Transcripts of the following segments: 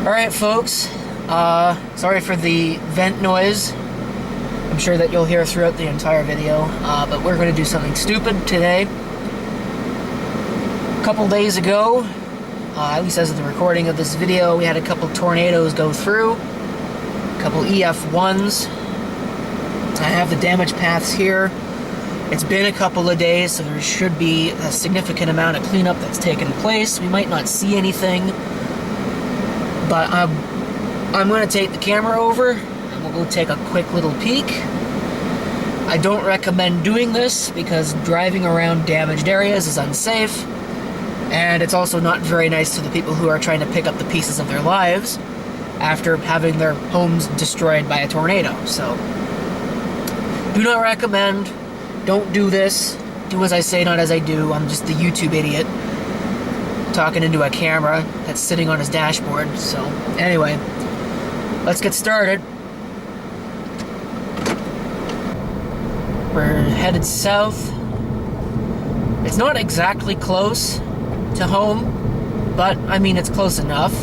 Alright folks, sorry for the vent noise. I'm sure that you'll hear throughout the entire video, but we're going to do something stupid today. A couple days ago, at least as of the recording of this video, we had a couple tornadoes go through, a couple EF1s. I have the damage paths here. It's been a couple of days, so there should be a significant amount of cleanup that's taken place. We might not see anything, but I'm going to take the camera over and we'll go take a quick little peek. I don't recommend doing this because driving around damaged areas is unsafe, and it's also not very nice to the people who are trying to pick up the pieces of their lives after having their homes destroyed by a tornado. So, do not recommend. Don't do this. Do as I say, not as I do. I'm just the YouTube idiot talking into a camera that's sitting on his dashboard. So, anyway, let's get started. We're headed south. It's not exactly close to home, but I mean it's close enough.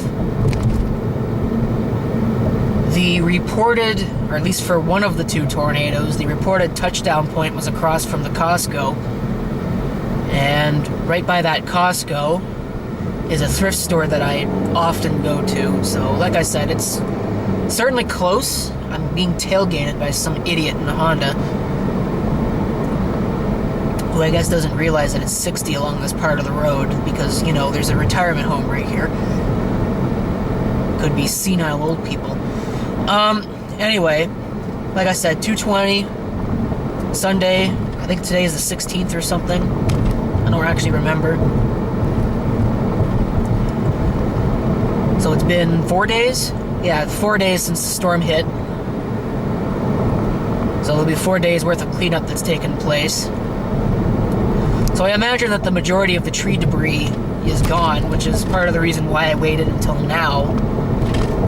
The reported, or at least for one of the two tornadoes, the reported touchdown point was across from the Costco. And right by that Costco is a thrift store that I often go to. So, like I said, it's certainly close. I'm being tailgated by some idiot in a Honda, who I guess doesn't realize that it's 60 along this part of the road because, you know, there's a retirement home right here. Could be senile old people. Anyway, like I said, 2:20, Sunday. I think today is the 16th or something. I don't actually remember. So it's been 4 days? Yeah, 4 days since the storm hit. So there'll be 4 days worth of cleanup that's taken place. So I imagine that the majority of the tree debris is gone, which is part of the reason why I waited until now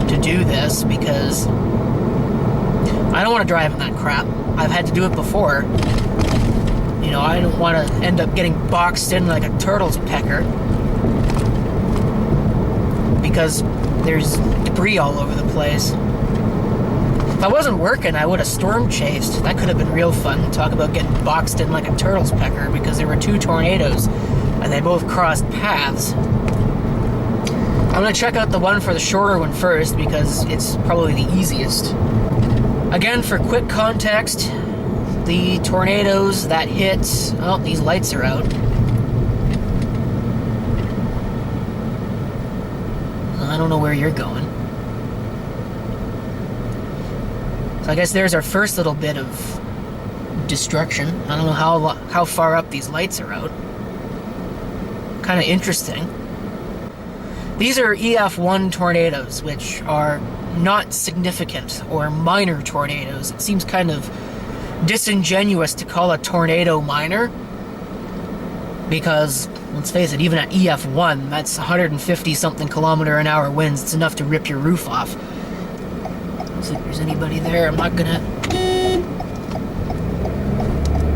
to do this, because I don't want to drive in that crap. I've had to do it before. You know, I don't want to end up getting boxed in like a turtle's pecker, because there's debris all over the place. If I wasn't working, I would have storm chased. That could have been real fun. Talk about getting boxed in like a turtle's pecker, because there were two tornadoes and they both crossed paths. I'm going to check out the one for the shorter one first because it's probably the easiest. Again, for quick context, the tornadoes that hit... Oh, these lights are out. I don't know where you're going. So I guess there's our first little bit of destruction. I don't know how far up these lights are out. Kind of interesting. These are EF1 tornadoes, which are not significant or minor tornadoes. It seems kind of disingenuous to call a tornado minor, because, let's face it, even at EF1, that's 150 something km/h winds. It's enough to rip your roof off. See if there's anybody there. I'm not gonna...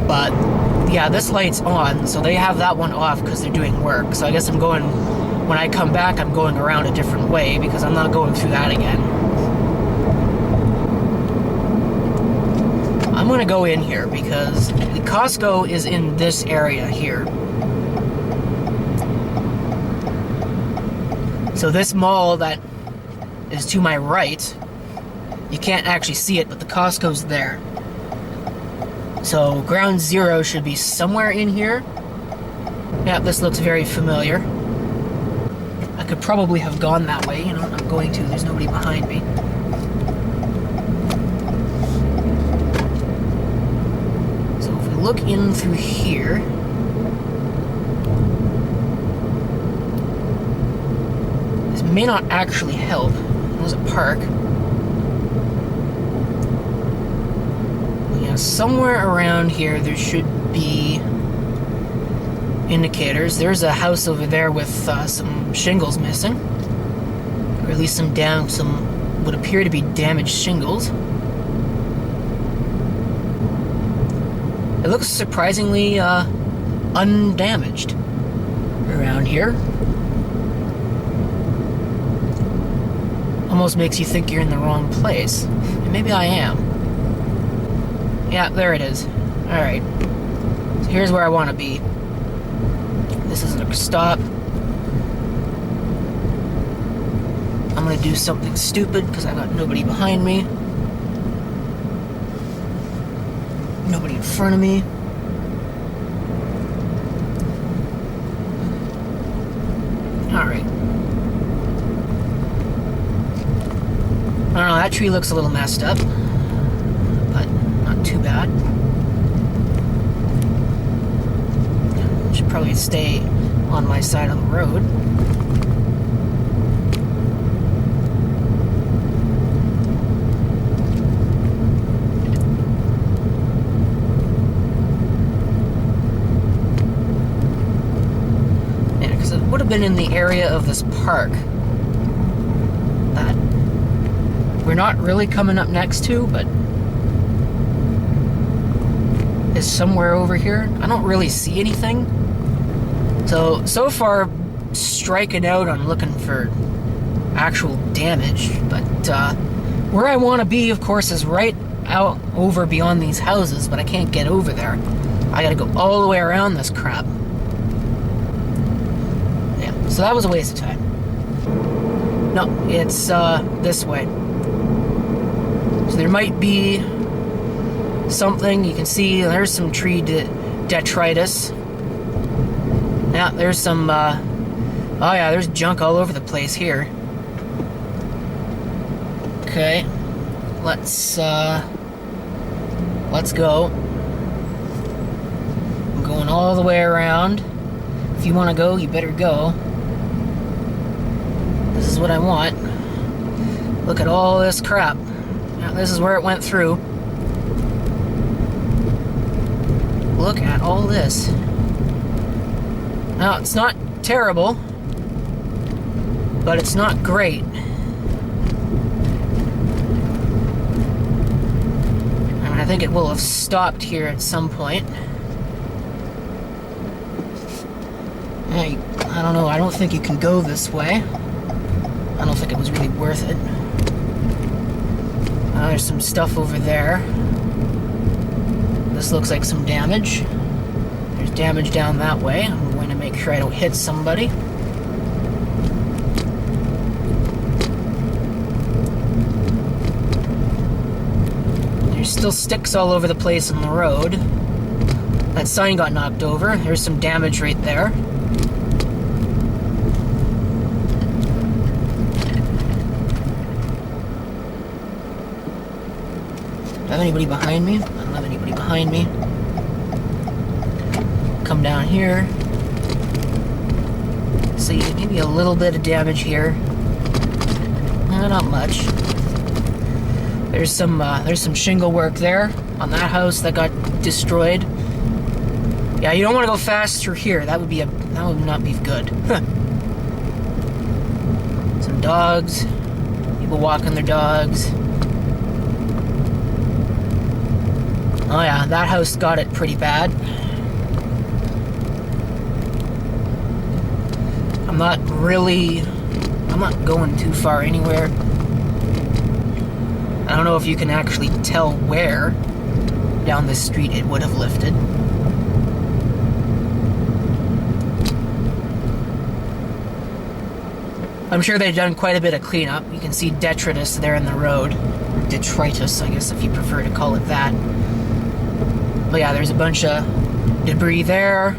But, yeah, this light's on, so they have that one off because they're doing work. So I guess I'm going... When I come back, I'm going around a different way because I'm not going through that again. I'm gonna go in here because the Costco is in this area here. So this mall that is to my right, you can't actually see it, but the Costco's there. So ground zero should be somewhere in here. Yeah, this looks very familiar. I could probably have gone that way, you know, I'm not going to, there's nobody behind me. So if we look in through here, this may not actually help. There's a park. Yeah, somewhere around here there should be indicators. There's a house over there with some shingles missing, or at least some what appear to be damaged shingles. It looks surprisingly undamaged around here. almost makes you think you're in the wrong place. And maybe I am. Yeah, there it is. Alright. So here's where I want to be. This is a stop. I'm going to do something stupid because I've got nobody behind me. Nobody in front of me. Alright. I don't know, that tree looks a little messed up, but not too bad. Should probably stay on my side of the road. Yeah, because it would have been in the area of this park that we're not really coming up next to, but is somewhere over here. I don't really see anything. So far, striking out on looking for actual damage, but where I want to be, of course, is right out over beyond these houses, but I can't get over there. I gotta go all the way around this crap. Yeah, so that was a waste of time. No, it's this way. So there might be something. You can see there's some tree detritus. Yeah, there's some, oh yeah, there's junk all over the place here. Okay, let's go. I'm going all the way around. If you want to go, you better go. This is what I want. Look at all this crap. Now, this is where it went through. Look at all this. Now, it's not terrible, but it's not great. And I think it will have stopped here at some point. I don't know, I don't think you can go this way. I don't think it was really worth it. There's some stuff over there. This looks like some damage. There's damage down that way. I'm going to make sure I don't hit somebody. There's still sticks all over the place on the road. That sign got knocked over. There's some damage right there. Do I have anybody behind me? I don't have anybody behind me. Come down here. See, maybe a little bit of damage here. Not much. There's some shingle work there on that house that got destroyed. Yeah, you don't want to go fast through here. That would not be good. Some dogs. People walking their dogs. Oh yeah, that house got it pretty bad. I'm not going too far anywhere. I don't know if you can actually tell where down this street it would have lifted. I'm sure they've done quite a bit of cleanup. You can see detritus there in the road. Detritus, I guess, if you prefer to call it that. But yeah, there's a bunch of debris there.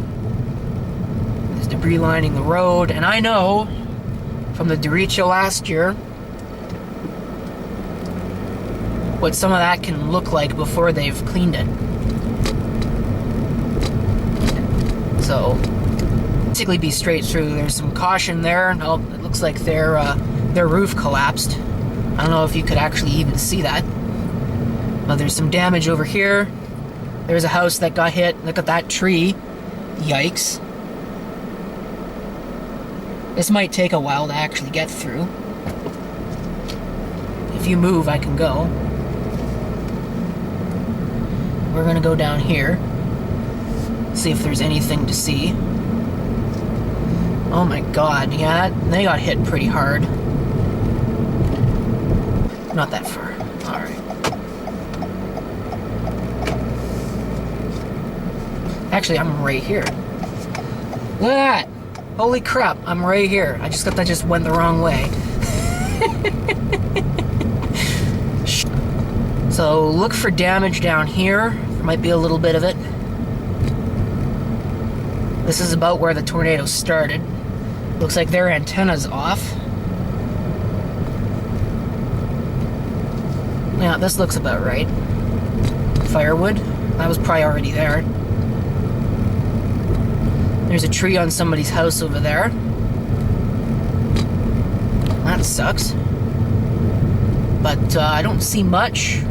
There's debris lining the road. And I know from the derecho last year what some of that can look like before they've cleaned it. So, basically be straight through. There's some caution there. Oh, it looks like their roof collapsed. I don't know if you could actually even see that. But there's some damage over here. There's a house that got hit. Look at that tree. Yikes. This might take a while to actually get through. If you move, I can go. We're gonna go down here. See if there's anything to see. Oh my god, yeah, they got hit pretty hard. Not that far. Alright. Actually, I'm right here. Look at that! Holy crap, I'm right here. I just thought that just went the wrong way. So, look for damage down here. There might be a little bit of it. This is about where the tornado started. Looks like their antenna's off. Yeah, this looks about right. Firewood. That was probably already there. There's a tree on somebody's house over there. That sucks. But I don't see much.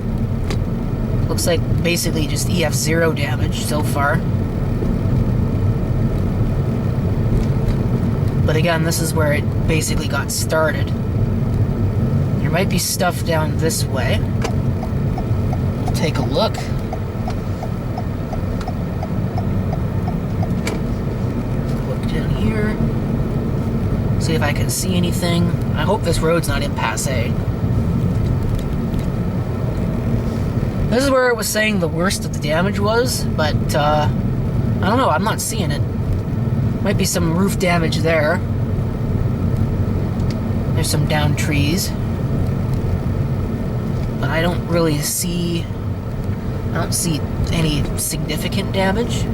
Looks like basically just EF0 damage so far. But again, this is where it basically got started. There might be stuff down this way. Take a look. Look down here. See if I can see anything. I hope this road's not in Passé. This is where it was saying the worst of the damage was, but I don't know, I'm not seeing it. Might be some roof damage there. There's some downed trees. But I don't really see... I don't see any significant damage.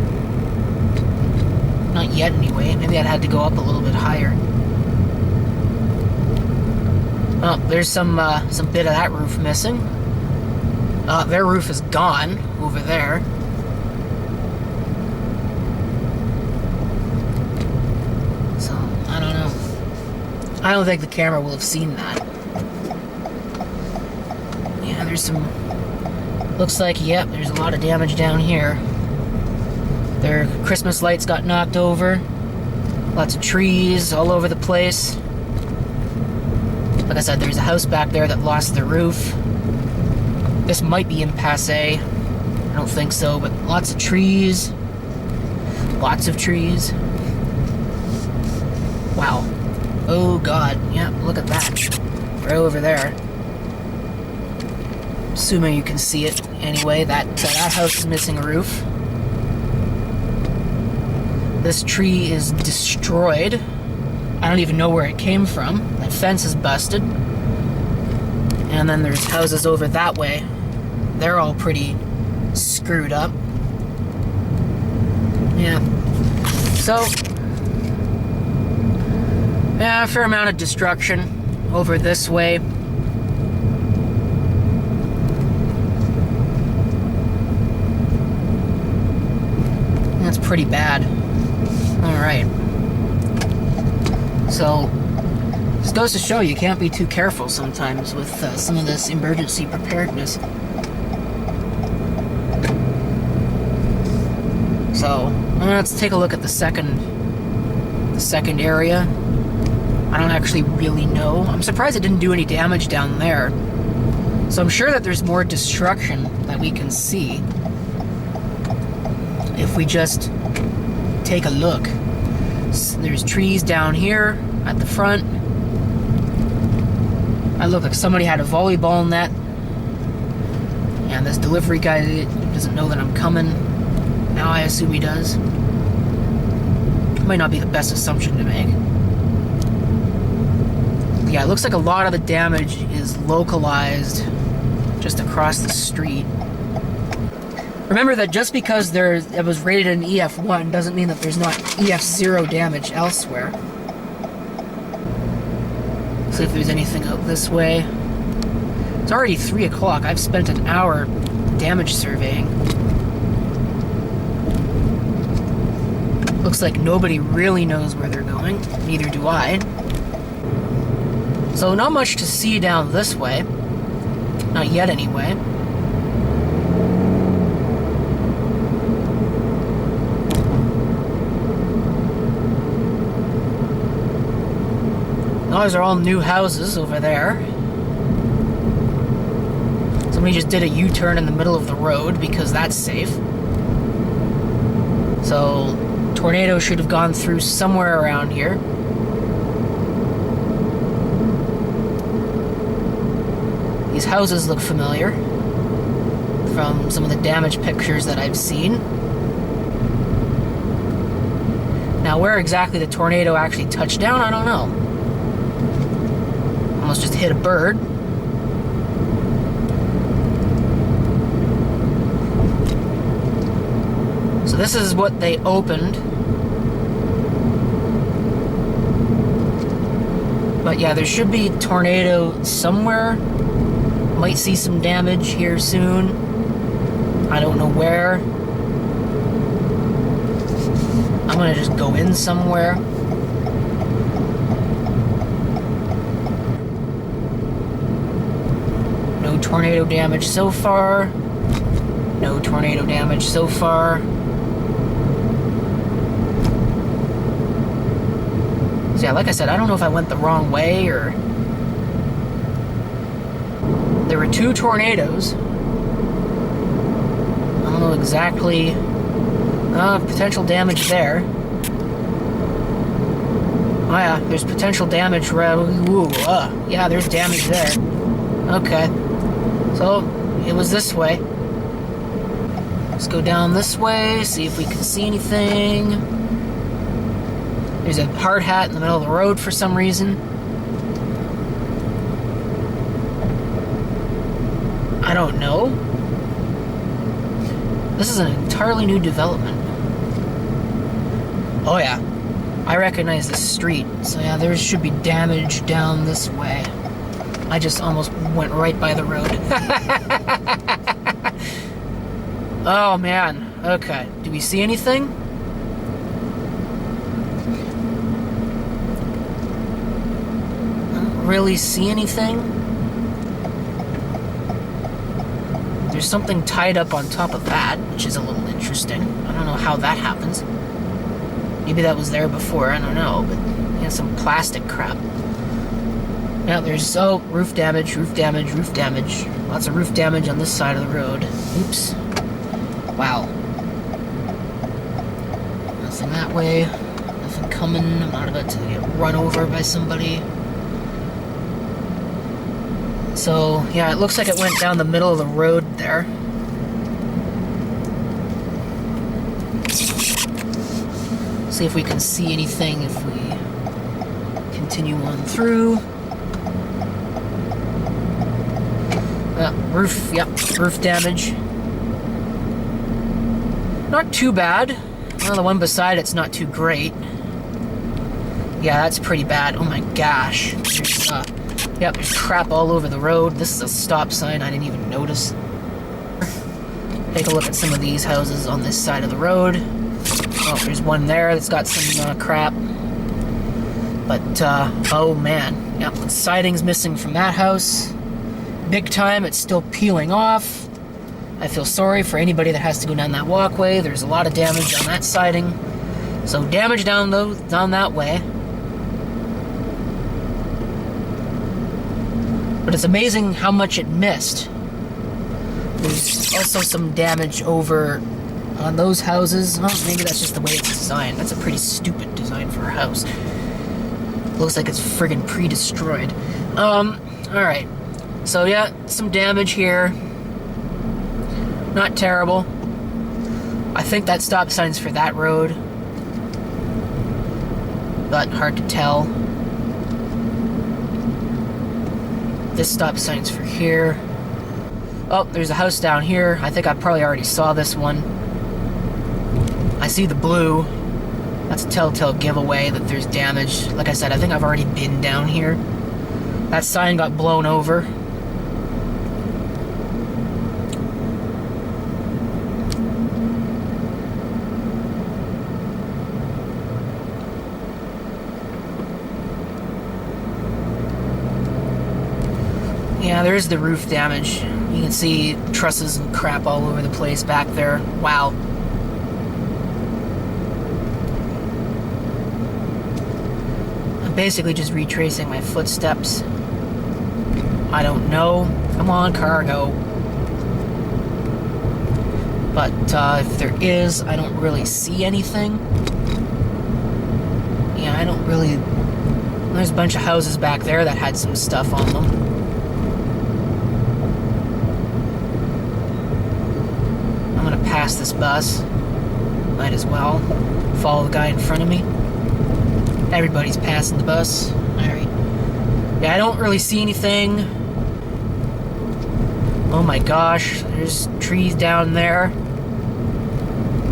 Not yet, anyway. Maybe I'd had to go up a little bit higher. Oh, there's some bit of that roof missing. Their roof is gone over there. So, I don't know. I don't think the camera will have seen that. Yeah, there's some... Looks like, yep, there's a lot of damage down here. Their Christmas lights got knocked over. Lots of trees all over the place. Like I said, there's a house back there that lost their roof. This might be in Passé. I don't think so, but lots of trees. Lots of trees. Wow. Oh god, yeah, look at that. Right over there. Assuming you can see it anyway, that house is missing a roof. This tree is destroyed. I don't even know where it came from. That fence is busted. And then there's houses over that way. They're all pretty screwed up. Yeah. So, yeah, a fair amount of destruction over this way. That's pretty bad. Alright. So, this goes to show you can't be too careful sometimes with some of this emergency preparedness. So, let's take a look at the second area. I don't actually really know. I'm surprised it didn't do any damage down there. So I'm sure that there's more destruction that we can see if we just take a look. There's trees down here at the front. I look like somebody had a volleyball net. And this delivery guy doesn't know that I'm coming. Now I assume he does. Might not be the best assumption to make. Yeah, it looks like a lot of the damage is localized just across the street. Remember that just because it was rated an EF1 doesn't mean that there's not EF0 damage elsewhere. See if there's anything out this way. It's already 3 o'clock. I've spent an hour damage surveying. Looks like nobody really knows where they're going. Neither do I. So not much to see down this way. Not yet, anyway. Those are all new houses over there. Somebody just did a U-turn in the middle of the road because that's safe. So, tornado should have gone through somewhere around here. These houses look familiar from some of the damage pictures that I've seen. Now, where exactly the tornado actually touched down, I don't know. Almost just hit a bird. So this is what they opened. But yeah, there should be a tornado somewhere. Might see some damage here soon. I don't know where. I'm gonna just go in somewhere. No tornado damage so far. No tornado damage so far. So yeah, like I said, I don't know if I went the wrong way or... There were 2 tornadoes. I don't know exactly... potential damage there. Oh yeah, there's potential damage. Yeah, there's damage there. Okay. So, it was this way. Let's go down this way, see if we can see anything. There's a hard hat in the middle of the road for some reason. I don't know. This is an entirely new development. Oh yeah, I recognize this street. So yeah, there should be damage down this way. I just almost went right by the road. Oh man, okay. Do we see anything? I don't really see anything. There's something tied up on top of that, which is a little interesting. I don't know how that happens. Maybe that was there before, I don't know, but yeah, some plastic crap. Now there's, oh, roof damage, roof damage, roof damage. Lots of roof damage on this side of the road. Oops. Wow. Nothing that way. Nothing coming. I'm not about to get run over by somebody. So, yeah, it looks like it went down the middle of the road there. See if we can see anything if we continue on through. Roof, yep, roof damage. Not too bad. Well, the one beside it's not too great. Yeah, that's pretty bad. Oh my gosh. There's, yep, there's crap all over the road. This is a stop sign I didn't even notice. Take a look at some of these houses on this side of the road. Oh, there's one there that's got some crap. But, oh man. Yep, the siding's missing from that house. Big time, it's still peeling off. I feel sorry for anybody that has to go down that walkway. There's a lot of damage on that siding. So damage down that way. But it's amazing how much it missed. There's also some damage over on those houses. Oh, maybe that's just the way it's designed. That's a pretty stupid design for a house. Looks like it's friggin' pre-destroyed. Alright. So yeah, some damage here. Not terrible. I think that stop sign's for that road. But hard to tell. This stop sign's for here. Oh, there's a house down here. I think I probably already saw this one. I see the blue. That's a telltale giveaway that there's damage. Like I said, I think I've already been down here. That sign got blown over. Yeah, there's the roof damage. You can see trusses and crap all over the place back there. Wow. I'm basically just retracing my footsteps. I don't know. Come on, car, go. But if there is, I don't really see anything. Yeah, I don't really... There's a bunch of houses back there that had some stuff on them. pass this bus. Might as well follow the guy in front of me. Everybody's passing the bus. Alright. Yeah, I don't really see anything. Oh my gosh, there's trees down there.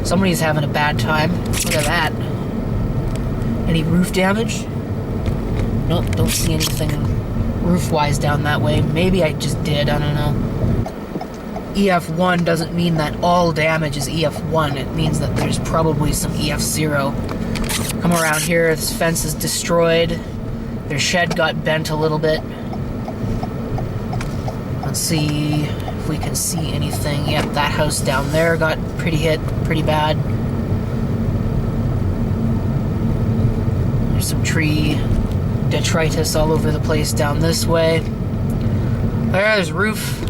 Somebody's having a bad time. Look at that. Any roof damage? Nope, don't see anything roof-wise down that way. Maybe I just did, I don't know. EF1 doesn't mean that all damage is EF1. It means that there's probably some EF0. Come around here, this fence is destroyed. Their shed got bent a little bit. Let's see if we can see anything. Yep, that house down there got pretty hit, pretty bad. There's some tree detritus all over the place down this way. There's roof.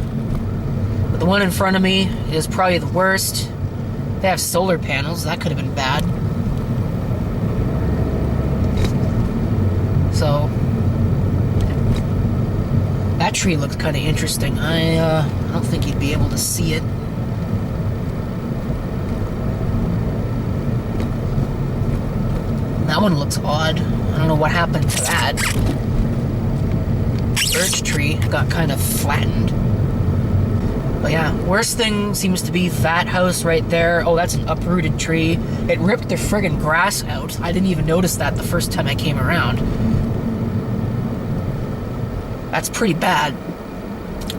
But the one in front of me is probably the worst. They have solar panels. That could have been bad. So that tree looks kind of interesting. I don't think you'd be able to see it. That one looks odd. I don't know what happened to that. Birch tree got kind of flattened. But yeah, worst thing seems to be that house right there. Oh, that's an uprooted tree. It ripped the friggin' grass out. I didn't even notice that the first time I came around. That's pretty bad.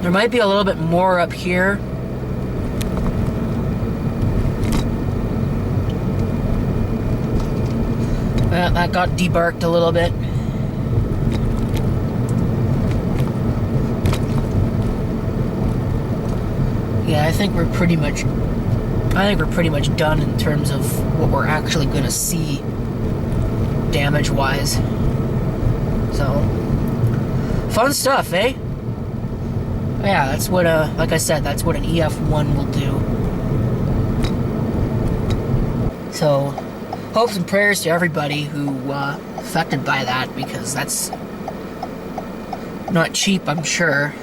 There might be a little bit more up here. That got debarked a little bit. Yeah, I think we're pretty much done in terms of what we're actually gonna see damage-wise. So, fun stuff, eh? Yeah, that's what, like I said, that's what an EF1 will do. So, hopes and prayers to everybody who affected by that, because that's not cheap, I'm sure.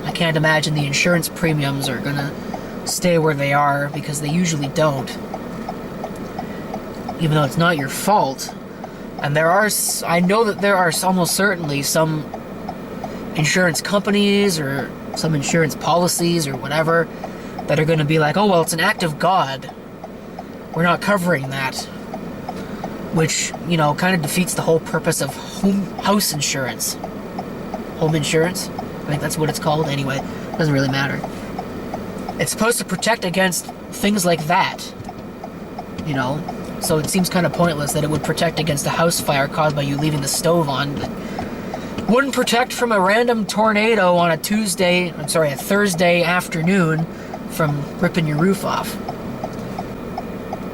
I can't imagine the insurance premiums are gonna stay where they are, because they usually don't. Even though it's not your fault. And I know that there are almost certainly some insurance companies or some insurance policies or whatever that are gonna be like, oh, well, it's an act of God. We're not covering that. Which, you know, kind of defeats the whole purpose of house insurance. Home insurance? I think that's what it's called. Anyway, doesn't really matter. It's supposed to protect against things like that. You know? So it seems kind of pointless that it would protect against a house fire caused by you leaving the stove on, but wouldn't protect from a random tornado on a Thursday afternoon from ripping your roof off.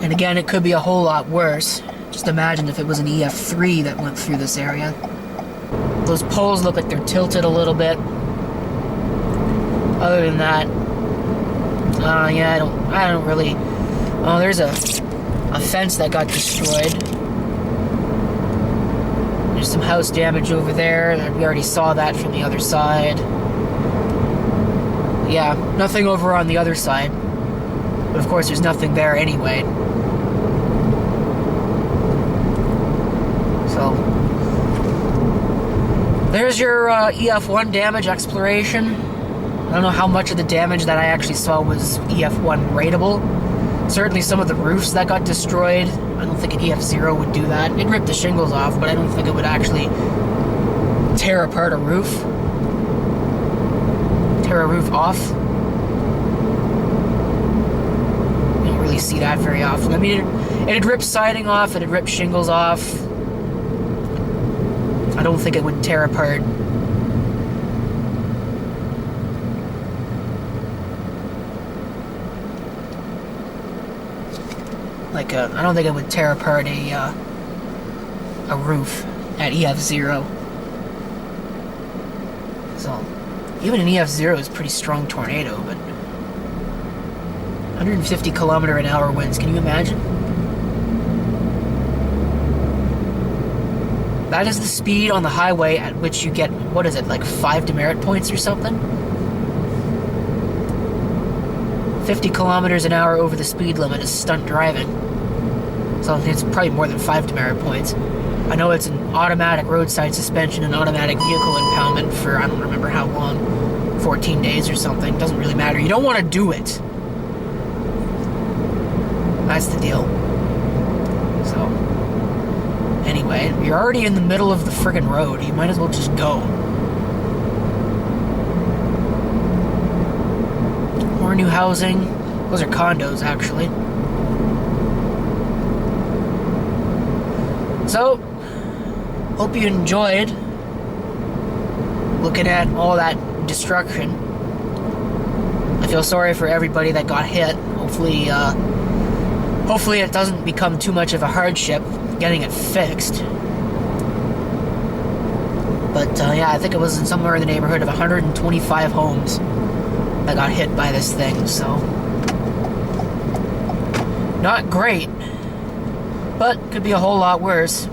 And again, it could be a whole lot worse. Just imagine if it was an EF3 that went through this area. Those poles look like they're tilted a little bit. Other than that, yeah, I don't really. Oh, there's a fence that got destroyed. There's some house damage over there. We already saw that from the other side. Yeah, nothing over on the other side. But of course, there's nothing there anyway. So, there's your EF1 damage exploration. I don't know how much of the damage that I actually saw was EF1 rateable. Certainly some of the roofs that got destroyed, I don't think an EF0 would do that. It ripped the shingles off, but I don't think it would actually tear apart a roof. Tear a roof off. You don't really see that very often. I mean, it had ripped siding off, it had ripped shingles off. I don't think it would tear apart. I don't think it would tear apart a roof at EF0. So, even an EF0 is a pretty strong tornado, but 150 km/h winds, can you imagine? That is the speed on the highway at which you get, what is it, like 5 demerit points or something? 50 kilometers an hour over the speed limit is stunt driving. So it's probably more than 5 demerit points. I know it's an automatic roadside suspension and automatic vehicle impoundment for, I don't remember how long, 14 days or something. Doesn't really matter. You don't want to do it. That's the deal. So, anyway, you're already in the middle of the friggin' road. You might as well just go. More new housing. Those are condos, actually. So, hope you enjoyed looking at all that destruction. I feel sorry for everybody that got hit. Hopefully it doesn't become too much of a hardship getting it fixed. But yeah, I think it was in somewhere in the neighborhood of 125 homes that got hit by this thing, so not great, but could be a whole lot worse.